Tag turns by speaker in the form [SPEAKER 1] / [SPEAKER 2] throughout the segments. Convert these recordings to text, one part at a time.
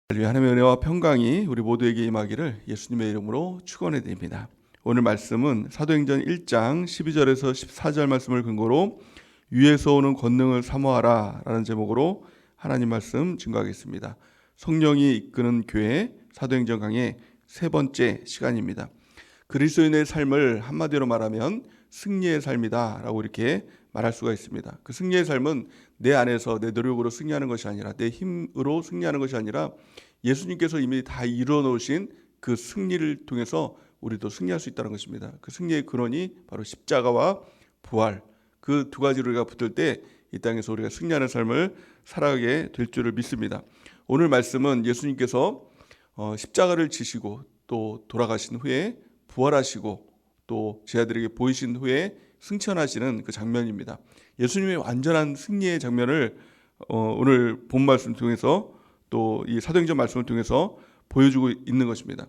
[SPEAKER 1] 하나님의 은혜와 평강이 우리 모두에게 임하기를 예수님의 이름으로 축원해 드립니다. 오늘 말씀은 사도행전 1장 12절에서 14절 말씀을 근거로 위에서 오는 권능을 사모하라 라는 제목으로 하나님 말씀 증거하겠습니다. 성령이 이끄는 교회 사도행전 강의 세 번째 시간입니다. 그리스도인의 삶을 한마디로 말하면 승리의 삶이다 라고 이렇게 말할 수가 있습니다. 그 승리의 삶은 내 안에서 내 노력으로 승리하는 것이 아니라 내 힘으로 승리하는 것이 아니라 예수님께서 이미 다 이루어 놓으신 그 승리를 통해서 우리도 승리할 수 있다는 것입니다. 그 승리의 근원이 바로 십자가와 부활, 그 두 가지를 우리가 붙을 때 이 땅에서 우리가 승리하는 삶을 살아가게 될 줄을 믿습니다. 오늘 말씀은 예수님께서 십자가를 지시고 또 돌아가신 후에 부활하시고 또 제자들에게 보이신 후에 승천하시는 그 장면입니다. 예수님의 완전한 승리의 장면을 오늘 본 말씀 통해서 또 이 사도행전 말씀을 통해서 보여주고 있는 것입니다.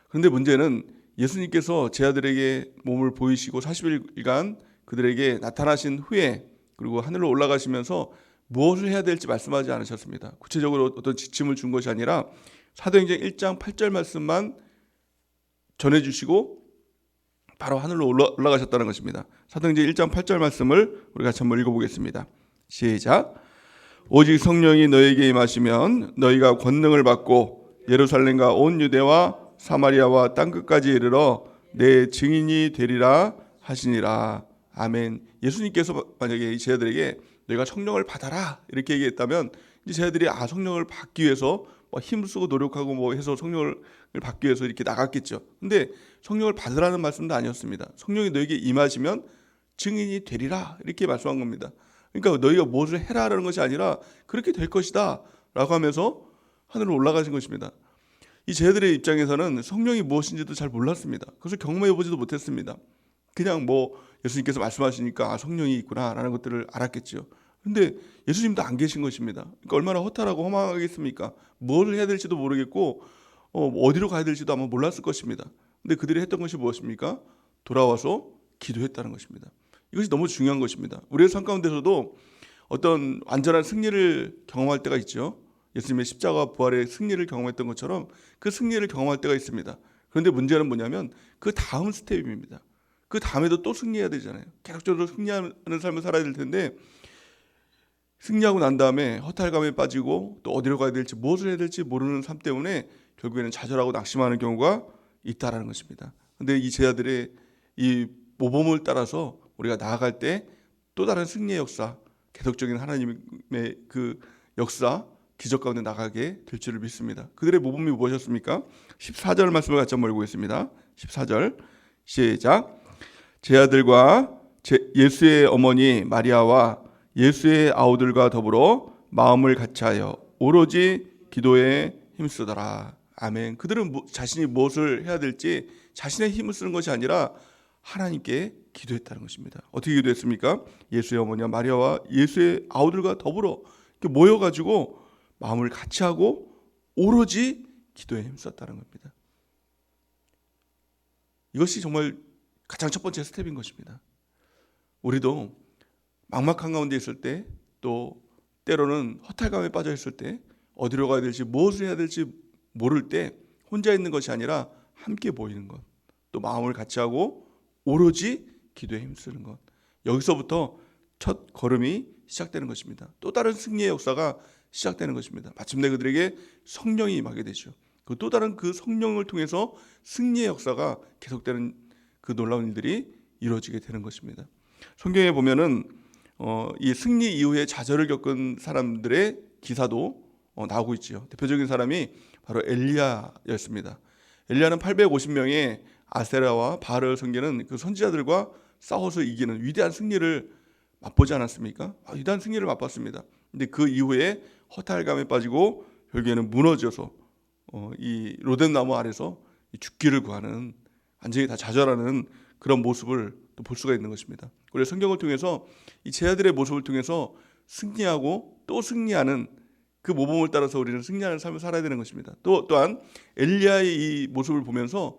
[SPEAKER 1] 그런데 문제는 예수님께서 제자들에게 몸을 보이시고 40일간 그들에게 나타나신 후에 그리고 하늘로 올라가시면서 무엇을 해야 될지 말씀하지 않으셨습니다. 구체적으로 어떤 지침을 준 것이 아니라 사도행전 1장 8절 말씀만 전해주시고 바로 하늘로 올라가셨다는 것입니다. 사도행전 1장 8절 말씀을 우리 같이 한번 읽어보겠습니다. 시작. 오직 성령이 너에게 임하시면 너희가 권능을 받고 예루살렘과 온 유대와 사마리아와 땅끝까지 이르러 내 증인이 되리라 하시니라. 아멘. 예수님께서 만약에 이 제자들에게 너희가 성령을 받아라 이렇게 얘기했다면 이제 제자들이 성령을 받기 위해서 힘을 쓰고 노력하고 해서 성령을 받기 위해서 이렇게 나갔겠죠. 근데 성령을 받으라는 말씀도 아니었습니다. 성령이 너에게 임하시면 증인이 되리라 이렇게 말씀한 겁니다. 그러니까 너희가 무엇을 해라라는 것이 아니라 그렇게 될 것이다 라고 하면서 하늘로 올라가신 것입니다. 이 제자들의 입장에서는 성령이 무엇인지도 잘 몰랐습니다. 그래서 경험해보지도 못했습니다. 그냥 예수님께서 말씀하시니까 성령이 있구나라는 것들을 알았겠죠. 그런데 예수님도 안 계신 것입니다. 그러니까 얼마나 허탈하고 허망하겠습니까? 무엇을 해야 될지도 모르겠고 어디로 가야 될지도 아마 몰랐을 것입니다. 근데 그들이 했던 것이 무엇입니까? 돌아와서 기도했다는 것입니다. 이것이 너무 중요한 것입니다. 우리의 삶 가운데서도 어떤 완전한 승리를 경험할 때가 있죠. 예수님의 십자가와 부활의 승리를 경험했던 것처럼 그 승리를 경험할 때가 있습니다. 그런데 문제는 뭐냐면 그 다음 스텝입니다. 그 다음에도 또 승리해야 되잖아요. 계속적으로 승리하는 삶을 살아야 될 텐데 승리하고 난 다음에 허탈감에 빠지고 또 어디로 가야 될지 무엇을 해야 될지 모르는 삶 때문에 결국에는 좌절하고 낙심하는 경우가 있다라는 것입니다. 그런데 이 제자들의 이 모범을 따라서 우리가 나아갈 때 또 다른 승리의 역사, 계속적인 하나님의 그 역사, 기적 가운데 나가게 될 줄을 믿습니다. 그들의 모범이 무엇이었습니까? 14절 말씀을 같이 한번 읽어보겠습니다. 14절 시작. 제 아들과 예수의 어머니 마리아와 예수의 아우들과 더불어 마음을 같이하여 오로지 기도에 힘쓰더라. 아멘. 그들은 자신이 무엇을 해야 될지 자신의 힘을 쓰는 것이 아니라 하나님께 기도했다는 것입니다. 어떻게 기도했습니까? 예수의 어머니와 마리아와 예수의 아우들과 더불어 모여가지고 마음을 같이하고 오로지 기도에 힘썼다는 겁니다. 이것이 정말 가장 첫 번째 스텝인 것입니다. 우리도 막막한 가운데 있을 때 또 때로는 허탈감에 빠져 있을 때 어디로 가야 될지 무엇을 해야 될지 모를 때 혼자 있는 것이 아니라 함께 모이는 것, 또 마음을 같이 하고 오로지 기도에 힘쓰는 것, 여기서부터 첫 걸음이 시작되는 것입니다. 또 다른 승리의 역사가 시작되는 것입니다. 마침내 그들에게 성령이 임하게 되죠. 그 또 다른 그 성령을 통해서 승리의 역사가 계속되는 그 놀라운 일들이 이루어지게 되는 것입니다. 성경에 보면은 이 승리 이후에 좌절을 겪은 사람들의 기사도 나오고 있지요. 대표적인 사람이 바로 엘리야였습니다. 엘리야는 850명의 아세라와 바알을 섬기는 그 선지자들과 싸워서 이기는 위대한 승리를 맛보지 않았습니까? 위대한 승리를 맛봤습니다. 근데 그 이후에 허탈감에 빠지고 결국에는 무너져서 이 로뎀 나무 아래서 죽기를 구하는, 완전히 다 좌절하는 그런 모습을 또 볼 수가 있는 것입니다. 그래서 성경을 통해서 이 제자들의 모습을 통해서 승리하고 또 승리하는 그 모범을 따라서 우리는 승리하는 삶을 살아야 되는 것입니다. 또한 엘리야의 이 모습을 보면서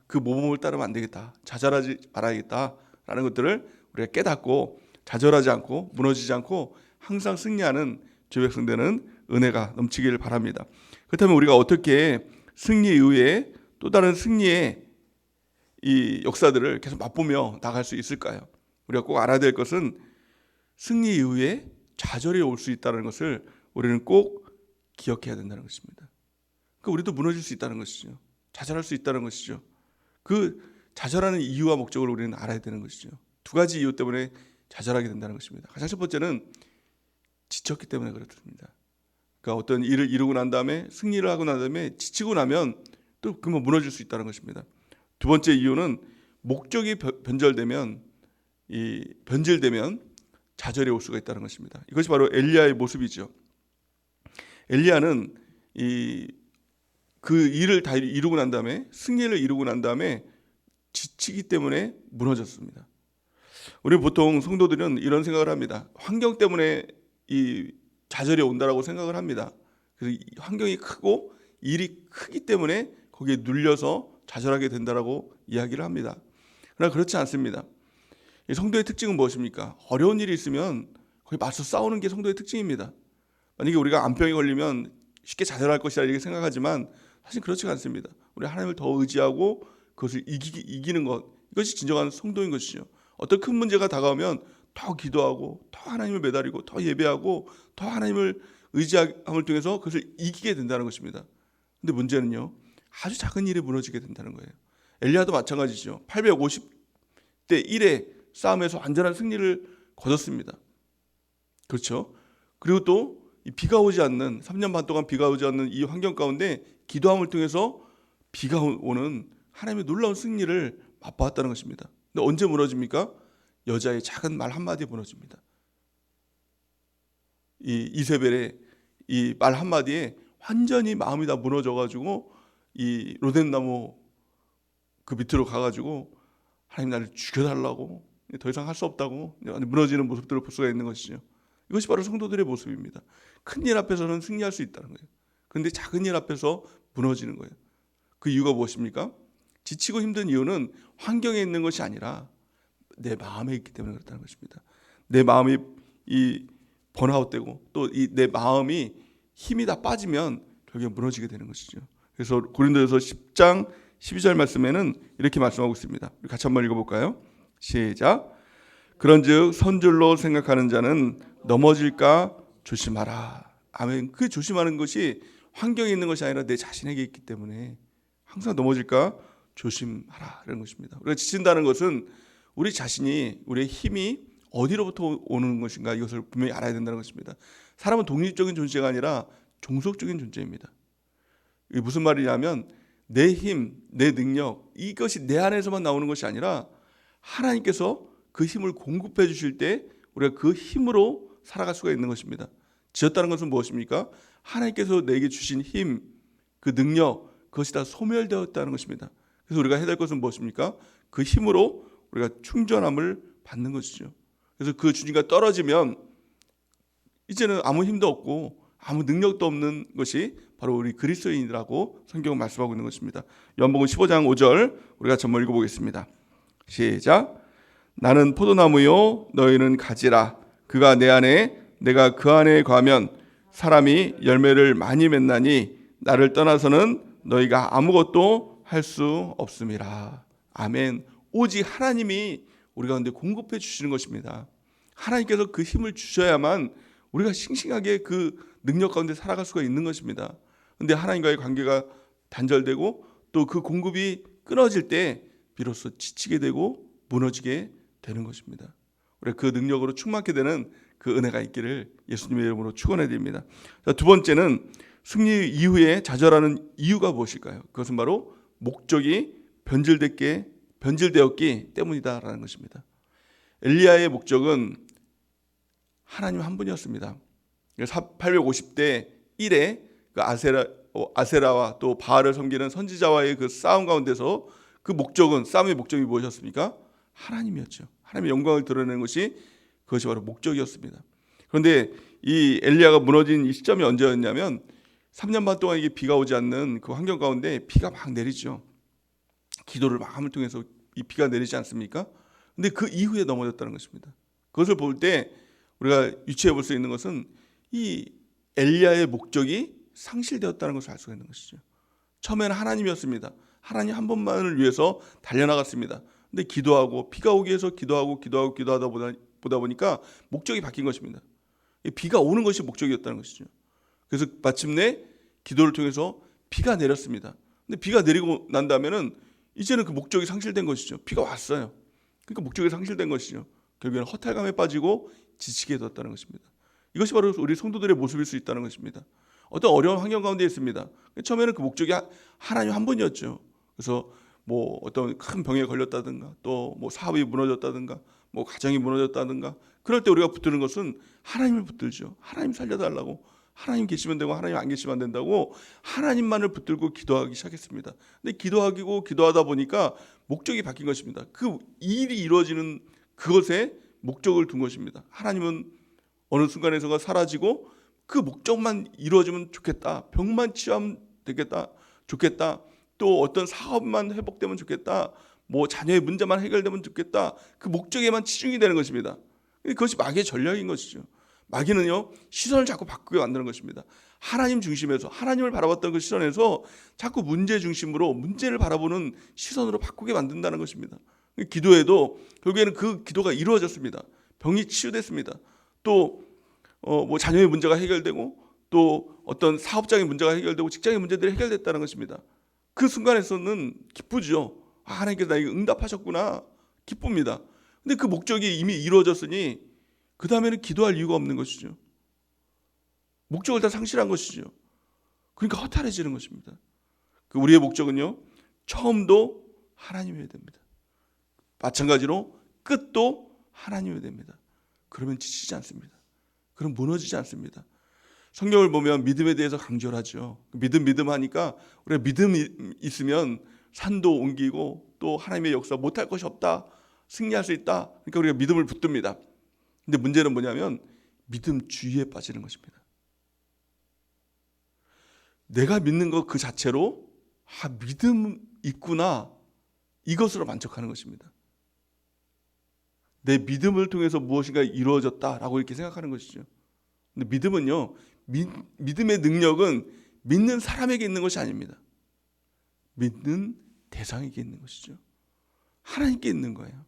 [SPEAKER 1] 그 모범을 따르면 안 되겠다, 좌절하지 말아야겠다라는 것들을 우리가 깨닫고 좌절하지 않고 무너지지 않고 항상 승리하는 주 백성 되는 은혜가 넘치기를 바랍니다. 그렇다면 우리가 어떻게 승리 이후에 또 다른 승리의 이 역사들을 계속 맛보며 나갈 수 있을까요? 우리가 꼭 알아야 될 것은 승리 이후에 좌절이 올 수 있다는 것을 우리는 꼭 기억해야 된다는 것입니다. 그러니까 우리도 무너질 수 있다는 것이죠. 좌절할 수 있다는 것이죠. 그 좌절하는 이유와 목적을 우리는 알아야 되는 것이죠. 두 가지 이유 때문에 좌절하게 된다는 것입니다. 가장 첫 번째는 지쳤기 때문에 그렇습니다. 그러니까 어떤 일을 이루고 난 다음에 승리를 하고 난 다음에 지치고 나면 또 그만 무너질 수 있다는 것입니다. 두 번째 이유는 목적이 변질되면 좌절이 올 수가 있다는 것입니다. 이것이 바로 엘리야의 모습이죠. 엘리야는 그 일을 다 이루고 난 다음에 승리를 이루고 난 다음에 지치기 때문에 무너졌습니다. 우리 보통 성도들은 이런 생각을 합니다. 환경 때문에 이 좌절이 온다라고 생각을 합니다. 그래서 환경이 크고 일이 크기 때문에 거기에 눌려서 좌절하게 된다라고 이야기를 합니다. 그러나 그렇지 않습니다. 성도의 특징은 무엇입니까? 어려운 일이 있으면 거기 맞서 싸우는 게 성도의 특징입니다. 만약에 우리가 암병이 걸리면 쉽게 좌절할 것이라 이렇게 생각하지만 사실 그렇지 않습니다. 우리 하나님을 더 의지하고 그것을 이기는 것, 이것이 진정한 성도인 것이죠. 어떤 큰 문제가 다가오면 더 기도하고 더 하나님을 매달리고 더 예배하고 더 하나님을 의지함을 통해서 그것을 이기게 된다는 것입니다. 근데 문제는요, 아주 작은 일에 무너지게 된다는 거예요. 엘리야도 마찬가지죠. 850대 1의 싸움에서 완전한 승리를 거뒀습니다. 그렇죠? 그리고 또 비가 오지 않는 3년 반 동안 비가 오지 않는 이 환경 가운데 기도함을 통해서 비가 오는 하나님의 놀라운 승리를 맛보았다는 것입니다. 근데 언제 무너집니까? 여자의 작은 말 한마디에 무너집니다. 이 이세벨의 이 말 한마디에 완전히 마음이 다 무너져가지고 이 로뎀나무 그 밑으로 가가지고 하나님 나를 죽여달라고 더 이상 할 수 없다고 무너지는 모습들을 볼 수가 있는 것이죠. 이것이 바로 성도들의 모습입니다. 큰 일 앞에서는 승리할 수 있다는 거예요. 그런데 작은 일 앞에서 무너지는 거예요. 그 이유가 무엇입니까? 지치고 힘든 이유는 환경에 있는 것이 아니라 내 마음에 있기 때문에 그렇다는 것입니다. 내 마음이 이 번아웃되고 또 이 내 마음이 힘이 다 빠지면 결국에 무너지게 되는 것이죠. 그래서 고린도전서 10장 12절 말씀에는 이렇게 말씀하고 있습니다. 우리 같이 한번 읽어볼까요? 시작. 그런즉 선줄로 생각하는 자는 넘어질까 조심하라. 아멘. 그 조심하는 것이 환경에 있는 것이 아니라 내 자신에게 있기 때문에 항상 넘어질까 조심하라 이런 것입니다. 우리가 지친다는 것은 우리 자신이 우리의 힘이 어디로부터 오는 것인가 이것을 분명히 알아야 된다는 것입니다. 사람은 독립적인 존재가 아니라 종속적인 존재입니다. 이게 무슨 말이냐면 내 힘, 내 능력 이것이 내 안에서만 나오는 것이 아니라 하나님께서 그 힘을 공급해 주실 때 우리가 그 힘으로 살아갈 수가 있는 것입니다. 지었다는 것은 무엇입니까? 하나님께서 내게 주신 힘, 그 능력 그것이 다 소멸되었다는 것입니다. 그래서 우리가 해야 될 것은 무엇입니까? 그 힘으로 우리가 충전함을 받는 것이죠. 그래서 그 주님과 떨어지면 이제는 아무 힘도 없고 아무 능력도 없는 것이 바로 우리 그리스도인이라고 성경은 말씀하고 있는 것입니다. 요한복음 15장 5절 우리가 한번 읽어보겠습니다. 시작. 나는 포도나무요 너희는 가지라. 그가 내 안에 내가 그 안에 거하면 사람이 열매를 많이 맺나니 나를 떠나서는 너희가 아무것도 할 수 없음이라. 아멘. 오직 하나님이 우리 가운데 공급해 주시는 것입니다. 하나님께서 그 힘을 주셔야만 우리가 싱싱하게 그 능력 가운데 살아갈 수가 있는 것입니다. 그런데 하나님과의 관계가 단절되고 또 그 공급이 끊어질 때 비로소 지치게 되고 무너지게 되는 것입니다. 우리가 그 능력으로 충만하게 되는 그 은혜가 있기를 예수님의 이름으로 축원해 드립니다. 자, 두 번째는 승리 이후에 좌절하는 이유가 무엇일까요? 그것은 바로 목적이 변질되었기 때문이다라는 것입니다. 엘리야의 목적은 하나님 한 분이었습니다. 850대 1에 그 아세라와 또 바알을 섬기는 선지자와의 그 싸움 가운데서 그 목적은 싸움의 목적이 무엇이었습니까? 하나님이었죠. 하나님의 영광을 드러내는 그것이 바로 목적이었습니다. 그런데 이 엘리야가 무너진 이 시점이 언제였냐면 3년 반 동안 이게 비가 오지 않는 그 환경 가운데 비가 막 내리죠. 기도를 막 함을 통해서 이 비가 내리지 않습니까? 근데 그 이후에 넘어졌다는 것입니다. 그것을 볼 때 우리가 유추해 볼 수 있는 것은 이 엘리야의 목적이 상실되었다는 것을 알 수가 있는 것이죠. 처음에는 하나님이었습니다. 하나님 한 분만을 위해서 달려나갔습니다. 근데 기도하고 비가 오기 위해서 기도하다 보니까 목적이 바뀐 것입니다. 비가 오는 것이 목적이었다는 것이죠. 그래서 마침내 기도를 통해서 비가 내렸습니다. 근데 비가 내리고 난 다음에는 이제는 그 목적이 상실된 것이죠. 비가 왔어요. 그러니까 목적이 상실된 것이죠. 결국에는 허탈감에 빠지고 지치게 되었다는 것입니다. 이것이 바로 우리 성도들의 모습일 수 있다는 것입니다. 어떤 어려운 환경 가운데 있습니다. 처음에는 그 목적이 하나님 한 분이었죠. 그래서 뭐 어떤 큰 병에 걸렸다든가 또 뭐 사업이 무너졌다든가 뭐 가정이 무너졌다든가 그럴 때 우리가 붙드는 것은 하나님을 붙들죠. 하나님 살려달라고. 하나님 계시면 되고 하나님 안 계시면 안 된다고 하나님만을 붙들고 기도하기 시작했습니다. 근데 기도하다 보니까 목적이 바뀐 것입니다. 그 일이 이루어지는 그것에 목적을 둔 것입니다. 하나님은 어느 순간에서가 사라지고 그 목적만 이루어지면 좋겠다. 병만 치유하면 되겠다. 좋겠다. 또 어떤 사업만 회복되면 좋겠다. 뭐 자녀의 문제만 해결되면 좋겠다. 그 목적에만 치중이 되는 것입니다. 그것이 마귀의 전략인 것이죠. 마귀는요, 시선을 자꾸 바꾸게 만드는 것입니다. 하나님 중심에서 하나님을 바라봤던 그 시선에서 자꾸 문제 중심으로 문제를 바라보는 시선으로 바꾸게 만든다는 것입니다. 기도에도 결국에는 그 기도가 이루어졌습니다. 병이 치유됐습니다. 또 뭐 자녀의 문제가 해결되고 또 어떤 사업장의 문제가 해결되고 직장의 문제들이 해결됐다는 것입니다. 그 순간에서는 기쁘죠. 하나님께서 나에게 응답하셨구나. 기쁩니다. 근데 그 목적이 이미 이루어졌으니 그 다음에는 기도할 이유가 없는 것이죠. 목적을 다 상실한 것이죠. 그러니까 허탈해지는 것입니다. 우리의 목적은요, 처음도 하나님이어야 됩니다. 마찬가지로 끝도 하나님이어야 됩니다. 그러면 지치지 않습니다. 그럼 무너지지 않습니다. 성경을 보면 믿음에 대해서 강조를 하죠. 믿음 하니까 우리가 믿음이 있으면 산도 옮기고 또 하나님의 역사 못할 것이 없다. 승리할 수 있다. 그러니까 우리가 믿음을 붙듭니다. 근데 문제는 뭐냐면 믿음 주의에 빠지는 것입니다. 내가 믿는 것 그 자체로 믿음 있구나 이것으로 만족하는 것입니다. 내 믿음을 통해서 무엇인가 이루어졌다라고 이렇게 생각하는 것이죠. 근데 믿음은요, 믿음의 능력은 믿는 사람에게 있는 것이 아닙니다. 믿는 대상에게 있는 것이죠. 하나님께 있는 거예요.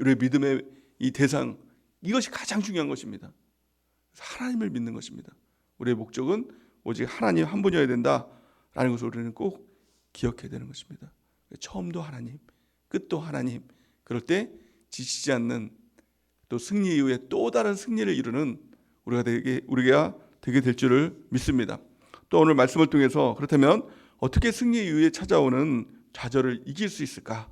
[SPEAKER 1] 우리의 믿음의 이 대상, 이것이 가장 중요한 것입니다. 하나님을 믿는 것입니다. 우리의 목적은 오직 하나님 한 분이어야 된다라는 것을 우리는 꼭 기억해야 되는 것입니다. 처음도 하나님, 끝도 하나님. 그럴 때 지치지 않는 또 승리 이후에 또 다른 승리를 이루는 우리가 되게 될 줄을 믿습니다. 또 오늘 말씀을 통해서 그렇다면 어떻게 승리 이후에 찾아오는 좌절을 이길 수 있을까?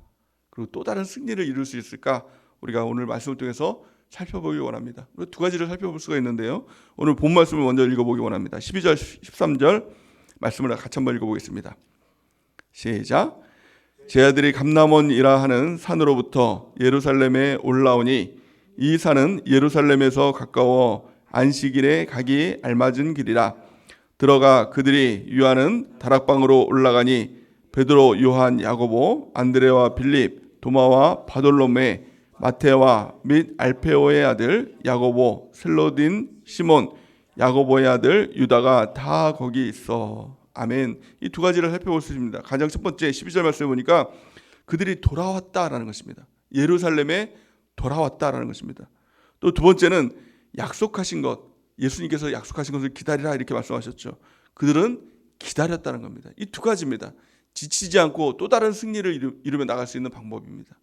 [SPEAKER 1] 그리고 또 다른 승리를 이룰 수 있을까? 우리가 오늘 말씀을 통해서 살펴보기 원합니다. 두 가지를 살펴볼 수가 있는데요. 오늘 본 말씀을 먼저 읽어보기 원합니다. 12절, 13절 말씀을 같이 한번 읽어보겠습니다. 시작. 제 아들이 감람원이라 하는 산으로부터 예루살렘에 올라오니 이 산은 예루살렘에서 가까워 안식일에 가기 알맞은 길이라. 들어가 그들이 유하는 다락방으로 올라가니 베드로, 요한, 야고보, 안드레와 빌립, 도마와 바돌로메, 마테와 및 알페오의 아들 야고보, 셀로딘, 시몬, 야고보의 아들 유다가 다 거기 있어. 아멘. 이 두 가지를 살펴볼 수 있습니다. 가장 첫 번째 12절 말씀에 보니까 그들이 돌아왔다라는 것입니다. 예루살렘에 돌아왔다라는 것입니다. 또 두 번째는 약속하신 것, 예수님께서 약속하신 것을 기다리라 이렇게 말씀하셨죠. 그들은 기다렸다는 겁니다. 이 두 가지입니다. 지치지 않고 또 다른 승리를 이루며 나갈 수 있는 방법입니다.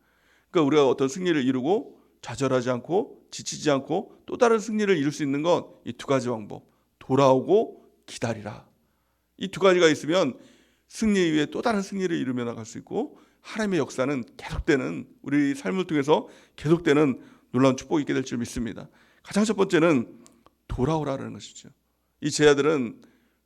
[SPEAKER 1] 그러니까 우리가 어떤 승리를 이루고 좌절하지 않고 지치지 않고 또 다른 승리를 이룰 수 있는 건 이 두 가지 방법. 돌아오고 기다리라. 이 두 가지가 있으면 승리 이후에 또 다른 승리를 이루며 나갈 수 있고 하나님의 역사는 계속되는 우리 삶을 통해서 계속되는 놀라운 축복이 있게 될 줄 믿습니다. 가장 첫 번째는 돌아오라는 것이죠. 이 제자들은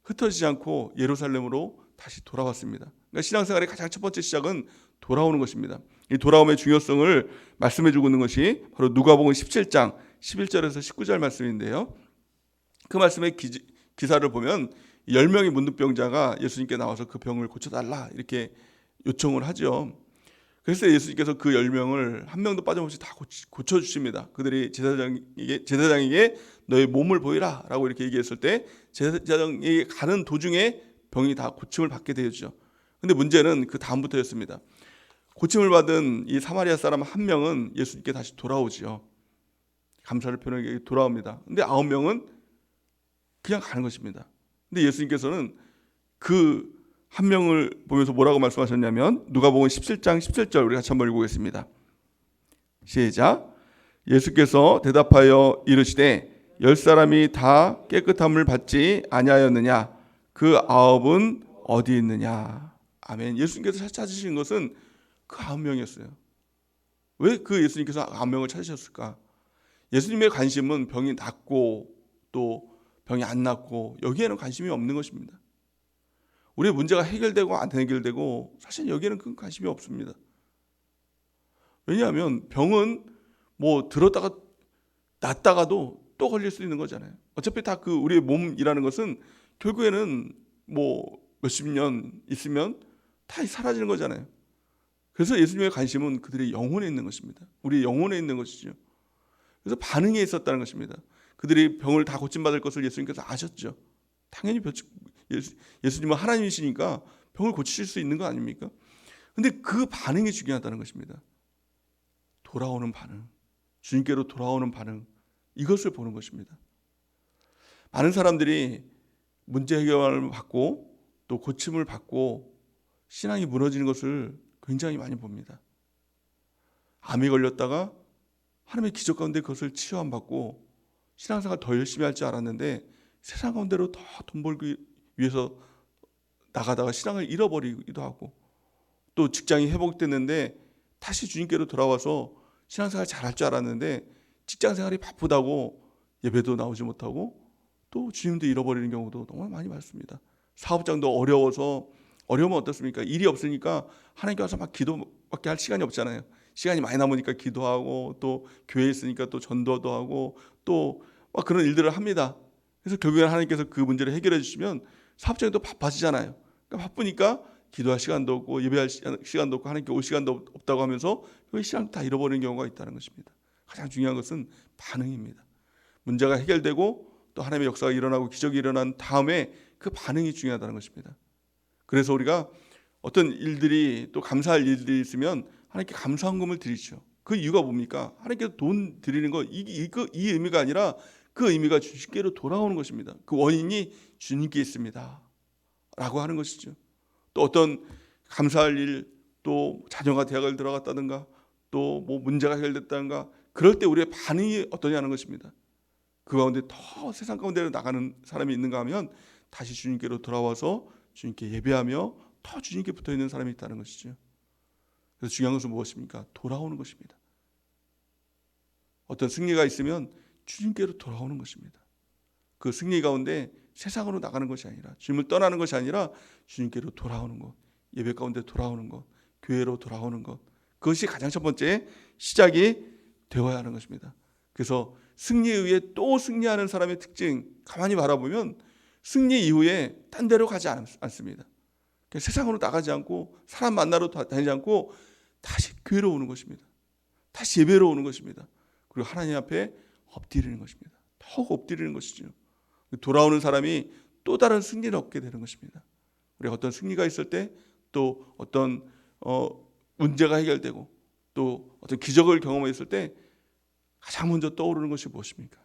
[SPEAKER 1] 흩어지지 않고 예루살렘으로 다시 돌아왔습니다. 그러니까 신앙생활의 가장 첫 번째 시작은 돌아오는 것입니다. 이 돌아옴의 중요성을 말씀해주고 있는 것이 바로 누가복음 17장 11절에서 19절 말씀인데요. 그 말씀의 기사를 보면 10명의 문둥병자가 예수님께 나와서 그 병을 고쳐달라 이렇게 요청을 하죠. 그래서 예수님께서 그 10명을 한 명도 빠짐없이 다 고쳐주십니다. 그들이 제사장에게 너의 몸을 보이라 라고 이렇게 얘기했을 때 제사장에게 가는 도중에 병이 다 고침을 받게 되었죠. 근데 문제는 그 다음부터였습니다. 고침을 받은 이 사마리아 사람 한 명은 예수님께 다시 돌아오지요. 감사를 표현하게 돌아옵니다. 근데 9명은 그냥 가는 것입니다. 근데 예수님께서는 그 한 명을 보면서 뭐라고 말씀하셨냐면 누가복음 17장 17절 우리 같이 한번 읽어보겠습니다. 시작. 예수께서 대답하여 이르시되 10사람이 다 깨끗함을 받지 아니하였느냐 그 9은 어디 있느냐. 아멘. 예수님께서 찾으신 것은 그 9명이었어요. 왜 그 예수님께서 9명을 찾으셨을까? 예수님의 관심은 병이 낫고 또 병이 안 낫고 여기에는 관심이 없는 것입니다. 우리의 문제가 해결되고 안 해결되고 사실 여기에는 큰 관심이 없습니다. 왜냐하면 병은 뭐 들었다가 낫다가도 또 걸릴 수 있는 거잖아요. 어차피 다 그 우리의 몸이라는 것은 결국에는 뭐 몇십 년 있으면 다 사라지는 거잖아요. 그래서 예수님의 관심은 그들의 영혼에 있는 것입니다. 우리의 영혼에 있는 것이죠. 그래서 반응에 있었다는 것입니다. 그들이 병을 다 고침받을 것을 예수님께서 아셨죠. 당연히 예수님은 하나님이시니까 병을 고치실 수 있는 거 아닙니까? 근데 그 반응이 중요하다는 것입니다. 돌아오는 반응, 주님께로 돌아오는 반응, 이것을 보는 것입니다. 많은 사람들이 문제 해결을 받고 또 고침을 받고 신앙이 무너지는 것을 굉장히 많이 봅니다. 암이 걸렸다가 하나님의 기적 가운데 그것을 치유 안 받고 신앙생활 더 열심히 할 줄 알았는데 세상 가운데로 더 돈 벌기 위해서 나가다가 신앙을 잃어버리기도 하고 또 직장이 회복됐는데 다시 주님께로 돌아와서 신앙생활 잘할 줄 알았는데 직장생활이 바쁘다고 예배도 나오지 못하고 또 주님도 잃어버리는 경우도 너무 많이 많습니다. 사업장도 어려우면 어떻습니까? 일이 없으니까 하나님께 와서 막 기도밖에 할 시간이 없잖아요. 시간이 많이 남으니까 기도하고 또 교회에 있으니까 또 전도도 하고 또 막 그런 일들을 합니다. 그래서 결국에는 하나님께서 그 문제를 해결해 주시면 사업장이 또 바빠지잖아요. 그러니까 바쁘니까 기도할 시간도 없고 예배할 시간도 없고 하나님께 올 시간도 없다고 하면서 그 시간 다 잃어버리는 경우가 있다는 것입니다. 가장 중요한 것은 반응입니다. 문제가 해결되고 또 하나님의 역사가 일어나고 기적이 일어난 다음에 그 반응이 중요하다는 것입니다. 그래서 우리가 어떤 일들이 또 감사할 일들이 있으면 하나님께 감사헌금을 드리죠. 그 이유가 뭡니까? 하나님께 돈 드리는 거 이 의미가 아니라 그 의미가 주님께로 돌아오는 것입니다. 그 원인이 주님께 있습니다 라고 하는 것이죠. 또 어떤 감사할 일, 또 자녀가 대학을 들어갔다든가 또 뭐 문제가 해결됐다든가 그럴 때 우리의 반응이 어떠냐는 것입니다. 그 가운데 더 세상 가운데로 나가는 사람이 있는가 하면 다시 주님께로 돌아와서 주님께 예배하며 더 주님께 붙어있는 사람이 있다는 것이죠. 그래서 중요한 것은 무엇입니까? 돌아오는 것입니다. 어떤 승리가 있으면 주님께로 돌아오는 것입니다. 그 승리 가운데 세상으로 나가는 것이 아니라 주님을 떠나는 것이 아니라 주님께로 돌아오는 것, 예배 가운데 돌아오는 것, 교회로 돌아오는 것, 그것이 가장 첫 번째 시작이 되어야 하는 것입니다. 그래서 승리에 의해 또 승리하는 사람의 특징 가만히 바라보면 승리 이후에 딴 데로 가지 않습니다. 세상으로 나가지 않고 사람 만나러 다니지 않고 다시 교회로 오는 것입니다. 다시 예배로 오는 것입니다. 그리고 하나님 앞에 엎드리는 것입니다. 더욱 엎드리는 것이죠. 돌아오는 사람이 또 다른 승리를 얻게 되는 것입니다. 우리가 어떤 승리가 있을 때 또 어떤 문제가 해결되고 또 어떤 기적을 경험했을 때 가장 먼저 떠오르는 것이 무엇입니까?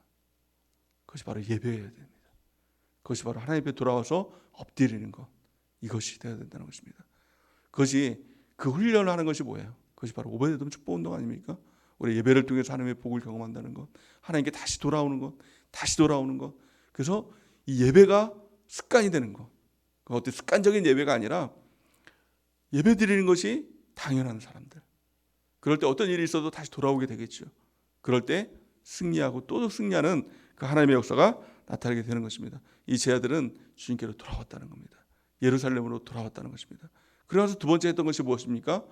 [SPEAKER 1] 그것이 바로 예배여야 됩니다. 그것이 바로 하나님 앞에 돌아와서 엎드리는 것, 이것이 되어야 된다는 것입니다. 그것이 그 훈련을 하는 것이 뭐예요? 그것이 바로 오베데돔 축복운동 아닙니까? 우리 예배를 통해서 하나님의 복을 경험한다는 것, 하나님께 다시 돌아오는 것, 다시 돌아오는 것. 그래서 이 예배가 습관이 되는 것. 어떤 습관적인 예배가 아니라 예배 드리는 것이 당연한 사람들. 그럴 때 어떤 일이 있어도 다시 돌아오게 되겠죠. 그럴 때 승리하고 또 승리하는 그 하나님의 역사가 나타나게 되는 것입니다. 이 제자들은 주님께로 돌아왔다는 겁니다. 예루살렘으로 돌아왔다는 것입니다. 그래서 두 번째 했던 것이 무엇입니까?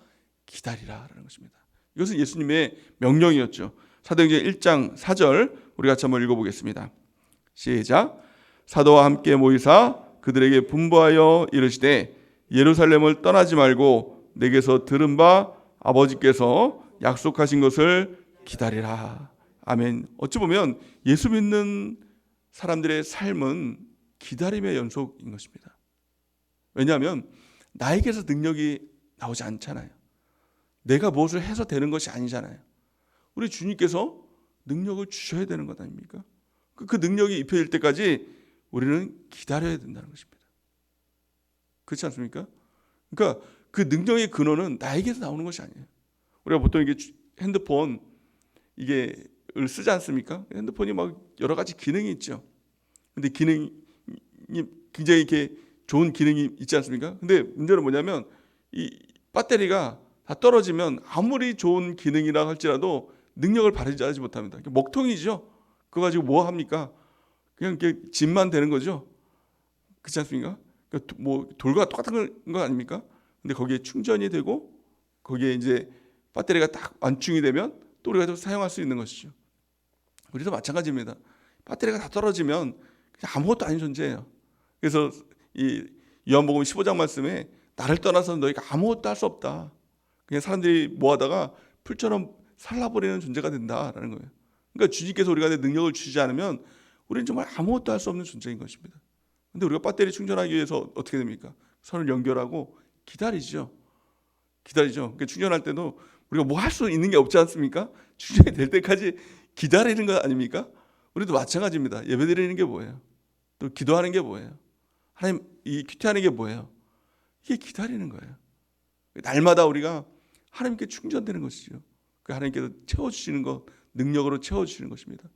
[SPEAKER 1] 기다리라라는 것입니다. 이것은 예수님의 명령이었죠. 사도행전 1장 4절 우리 같이 한번 읽어보겠습니다. 시작. 사도와 함께 모이사 그들에게 분부하여 이르시되 예루살렘을 떠나지 말고 내게서 들은 바 아버지께서 약속하신 것을 기다리라. 아멘. 어찌 보면 예수 믿는 사람들의 삶은 기다림의 연속인 것입니다. 왜냐하면 나에게서 능력이 나오지 않잖아요. 내가 무엇을 해서 되는 것이 아니잖아요. 우리 주님께서 능력을 주셔야 되는 것 아닙니까? 그 능력이 입혀질 때까지 우리는 기다려야 된다는 것입니다. 그렇지 않습니까? 그러니까 그 능력의 근원은 나에게서 나오는 것이 아니에요. 우리가 보통 이게 핸드폰 이게 쓰지 않습니까? 핸드폰이 막 여러 가지 기능이 있죠. 근데 기능이 굉장히 이렇게 좋은 기능이 있지 않습니까? 근데 문제는 뭐냐면 이 배터리가 다 떨어지면 아무리 좋은 기능이라 할지라도 능력을 발휘하지 못합니다. 먹통이죠. 그거 가지고 뭐 합니까? 그냥 이렇게 짐만 되는 거죠. 그렇지 않습니까? 그러니까 뭐 돌과 똑같은 거 아닙니까? 근데 거기에 충전이 되고 거기에 이제 배터리가 딱 완충이 되면 또 우리가 또 사용할 수 있는 것이죠. 우리도 마찬가지입니다. 배터리가 다 떨어지면 그냥 아무것도 아닌 존재예요. 그래서 이 요한복음 15장 말씀에 나를 떠나서 너희가 아무것도 할 수 없다. 그냥 사람들이 모아다가 풀처럼 살라버리는 존재가 된다라는 거예요. 그러니까 주님께서 우리가 능력을 주시지 않으면 우리는 정말 아무것도 할 수 없는 존재인 것입니다. 근데 우리가 배터리 충전하기 위해서 어떻게 됩니까? 선을 연결하고 기다리죠. 그러니까 충전할 때도 우리가 뭐 할 수 있는 게 없지 않습니까? 충전이 될 때까지 기다리는 거 아닙니까? 우리도 마찬가지입니다. 예배드리는 게 뭐예요? 또 기도하는 게 뭐예요? 하나님 이 큐티하는 게 뭐예요? 이게 기다리는 거예요. 날마다 우리가 하나님께 충전되는 것이죠. 그 하나님께서 채워주시는 것, 능력으로 채워주시는 것입니다.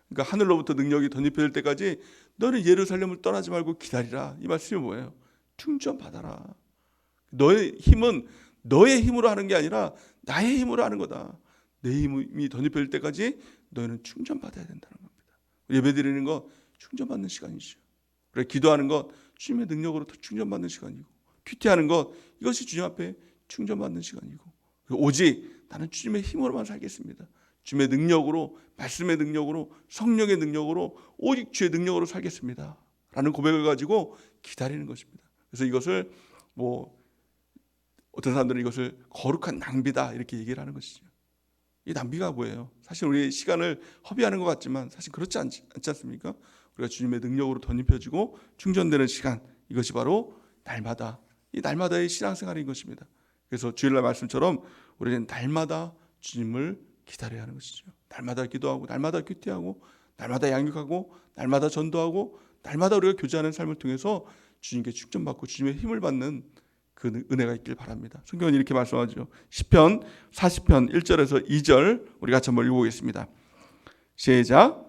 [SPEAKER 1] 그러니까 하늘로부터 능력이 덧입혀질 때까지 너는 예루살렘을 떠나지 말고 기다리라. 이 말씀이 뭐예요? 충전 받아라. 너의 힘은 너의 힘으로 하는 게 아니라 나의 힘으로 하는 거다. 내 힘이 덧입혀질 때까지 너희는 충전 받아야 된다는 겁니다. 예배드리는 것 충전 받는 시간이죠. 그래 기도하는 것 주님의 능력으로 충전 받는 시간이고, 큐티하는 것 이것이 주님 앞에 충전 받는 시간이고, 오직 나는 주님의 힘으로만 살겠습니다. 주님의 능력으로, 말씀의 능력으로, 성령의 능력으로, 오직 주의 능력으로 살겠습니다 라는 고백을 가지고 기다리는 것입니다. 그래서 이것을 어떤 사람들은 이것을 거룩한 낭비다 이렇게 얘기를 하는 것이죠. 이 낭비가 뭐예요? 사실 우리의 시간을 허비하는 것 같지만 사실 그렇지 않지 않습니까? 우리가 주님의 능력으로 덧입혀지고 충전되는 시간, 이것이 바로 날마다, 이 날마다의 신앙생활인 것입니다. 그래서 주일날 말씀처럼 우리는 날마다 주님을 기다려야 하는 것이죠. 날마다 기도하고, 날마다 큐티하고, 날마다 양육하고, 날마다 전도하고, 날마다 우리가 교제하는 삶을 통해서 주님께 충전받고 주님의 힘을 받는 그 은혜가 있길 바랍니다. 성경은 이렇게 말씀하죠. 시편 40편 1절에서 2절 우리 같이 한번 읽어보겠습니다. 시작.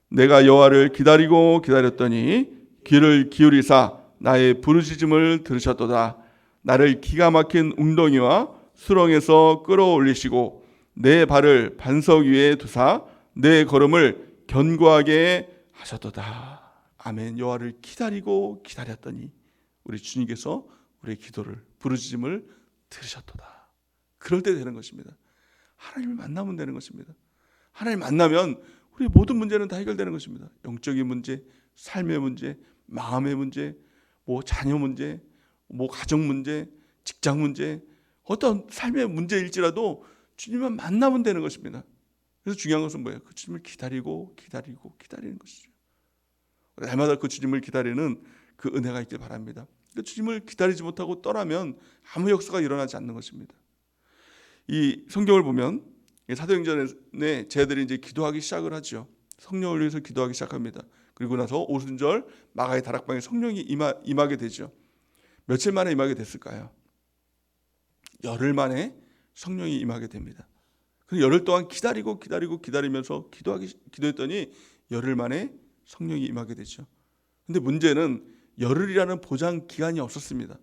[SPEAKER 1] 내가 여호와를 기다리고 기다렸더니 귀를 기울이사 나의 부르짖음을 들으셨도다. 나를 기가 막힌 웅덩이와 수렁에서 끌어올리시고 내 발을 반석 위에 두사 내 걸음을 견고하게 하셨도다. 아멘. 여호와를 기다리고 기다렸더니 우리 주님께서 우리의 기도를, 부르짖음을 들으셨도다. 그럴 때 되는 것입니다. 하나님을 만나면 되는 것입니다. 하나님 만나면 우리의 모든 문제는 다 해결되는 것입니다. 영적인 문제, 삶의 문제, 마음의 문제, 자녀 문제, 가정 문제, 직장 문제, 어떤 삶의 문제일지라도 주님만 만나면 되는 것입니다. 그래서 중요한 것은 뭐예요? 그 주님을 기다리고 기다리는 것이죠. 날마다 그 주님을 기다리는 그 은혜가 있길 바랍니다. 그 주님을 기다리지 못하고 떠나면 아무 역사가 일어나지 않는 것입니다. 이 성경을 보면 사도행전에 쟤들이 이제 기도하기 시작을 하죠. 성령을 위해서 기도하기 시작합니다. 그리고 나서 오순절 마가의 다락방에 성령이 임하게 되죠. 며칠 만에 임하게 됐을까요? 열흘 만에 성령이 임하게 됩니다. 그 열흘 동안 기다리면서 기도했더니 열흘 만에 성령이 임하게 되죠. 근데 문제는 열흘이라는 보장 기간이 없었습니다.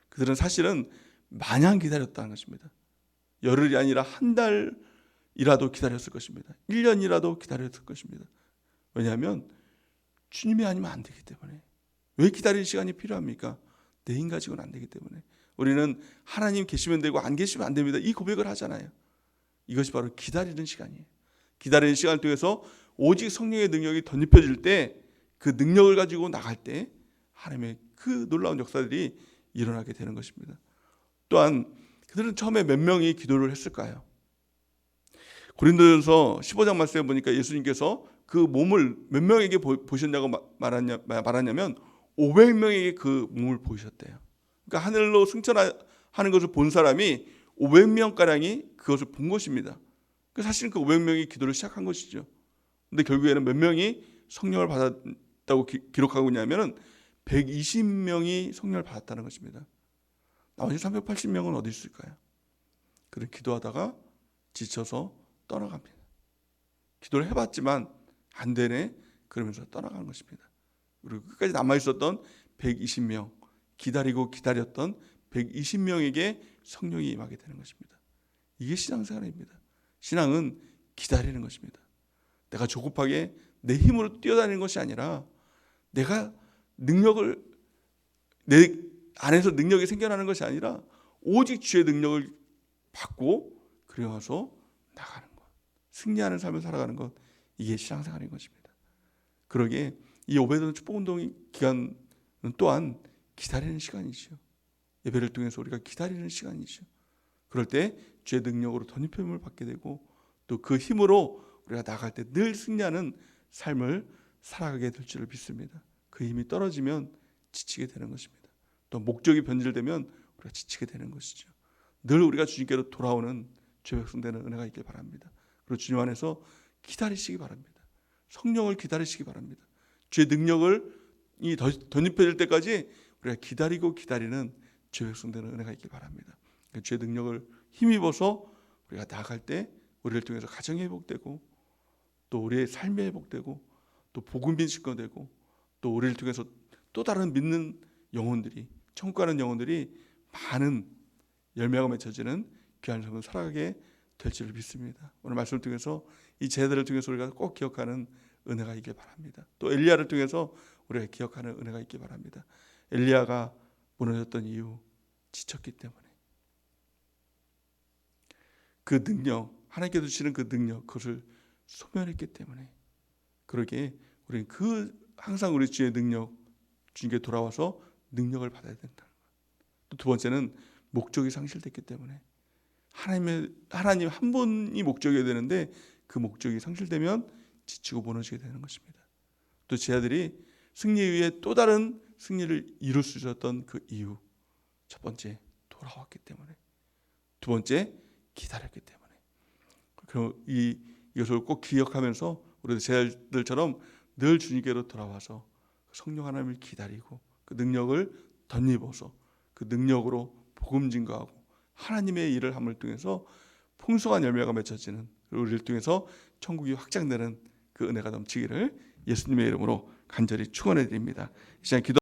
[SPEAKER 1] 그들은 사실은 마냥 기다렸다는 것입니다. 열흘이 아니라 한 달이라도 기다렸을 것입니다. 1년이라도 기다렸을 것입니다. 왜냐하면 주님이 아니면 안 되기 때문에. 왜 기다릴 시간이 필요합니까? 내 힘 가지고는 안 되기 때문에. 우리는 하나님 계시면 되고 안 계시면 안 됩니다. 이 고백을 하잖아요. 이것이 바로 기다리는 시간이에요. 기다리는 시간을 통해서 오직 성령의 능력이 덧입혀질 때, 그 능력을 가지고 나갈 때 하나님의 그 놀라운 역사들이 일어나게 되는 것입니다. 또한 그들은 처음에 몇 명이 기도를 했을까요? 고린도전서 15장 말씀에 보니까 예수님께서 그 몸을 몇 명에게 보셨냐고 말하냐면 500명에게 그 몸을 보이셨대요. 그러니까 하늘로 승천하는 것을 본 사람이 500명가량이 그것을 본 것입니다. 사실은 그 500명이 기도를 시작한 것이죠. 근데 결국에는 몇 명이 성령을 받았다고 기록하고 있냐면은 120명이 성령을 받았다는 것입니다. 나머지 380명은 어디 있을까요? 그를 기도하다가 지쳐서 떠나갑니다. 기도를 해봤지만 안 되네 그러면서 떠나가는 것입니다. 그리고 끝까지 남아있었던 120명, 기다리고 기다렸던 120명에게 성령이 임하게 되는 것입니다. 이게 신앙생활입니다. 신앙은 기다리는 것입니다. 내가 조급하게 내 힘으로 뛰어다니는 것이 아니라 내가 능력을 내 안에서 능력이 생겨나는 것이 아니라 오직 주의 능력을 받고 그리고 와서 나가는 것, 승리하는 삶을 살아가는 것, 이게 신앙생활인 것입니다. 그러기에 이 오베드돔 축복운동 기간은 또한 기다리는 시간이죠. 예배를 통해서 우리가 기다리는 시간이죠. 그럴 때 주의 능력으로 덧입힘을 받게 되고 또 그 힘으로 우리가 나갈 때 늘 승리하는 삶을 살아가게 될 줄을 믿습니다. 그 힘이 떨어지면 지치게 되는 것입니다. 또 목적이 변질되면 우리가 지치게 되는 것이죠. 늘 우리가 주님께로 돌아오는 주의 백성 되는 은혜가 있길 바랍니다. 그리고 주님 안에서 기다리시기 바랍니다. 성령을 기다리시기 바랍니다. 주의 능력을 덧입혀질 때까지 우리가 기다리고 기다리는 주의 백성 되는 은혜가 있길 바랍니다. 주의 능력을 힘입어서 우리가 나아갈 때 우리를 통해서 가정이 회복되고 또 우리의 삶이 회복되고 또 복음이 증거되고 또 우리를 통해서 또 다른 믿는 영혼들이, 천국 가는 영혼들이 많은 열매가 맺혀지는 귀한 삶을 살아가게 될 줄을 믿습니다. 오늘 말씀을 통해서 이 제자들을 통해서 우리가 꼭 기억하는 은혜가 있길 바랍니다. 또 엘리야를 통해서 우리가 기억하는 은혜가 있길 바랍니다. 엘리야가 무너졌던 이유, 지쳤기 때문에. 그 능력, 하나님께서 주시는 그 능력, 그것을 소멸했기 때문에. 그러기에 우리는 항상 우리 주의 능력, 주님께 돌아와서 능력을 받아야 된다. 또 두 번째는 목적이 상실됐기 때문에. 하나님 한 분이 목적이어야 되는데 그 목적이 상실되면 지치고 무너지게 되는 것입니다. 또 제자들이 승리 위에 또 다른 승리를 이룰 수 있었던 그 이유, 첫 번째 돌아왔기 때문에, 두 번째 기다렸기 때문에. 그럼 이것을 꼭 기억하면서 우리도 제자들처럼 늘 주님께로 돌아와서 성령 하나님을 기다리고 그 능력을 덧입어서 그 능력으로 복음 증거하고 하나님의 일을 함을 통해서 풍성한 열매가 맺혀지는, 그리고 우리를 통해서 천국이 확장되는 그 은혜가 넘치기를 예수님의 이름으로 간절히 축원해 드립니다. 이 시간 기도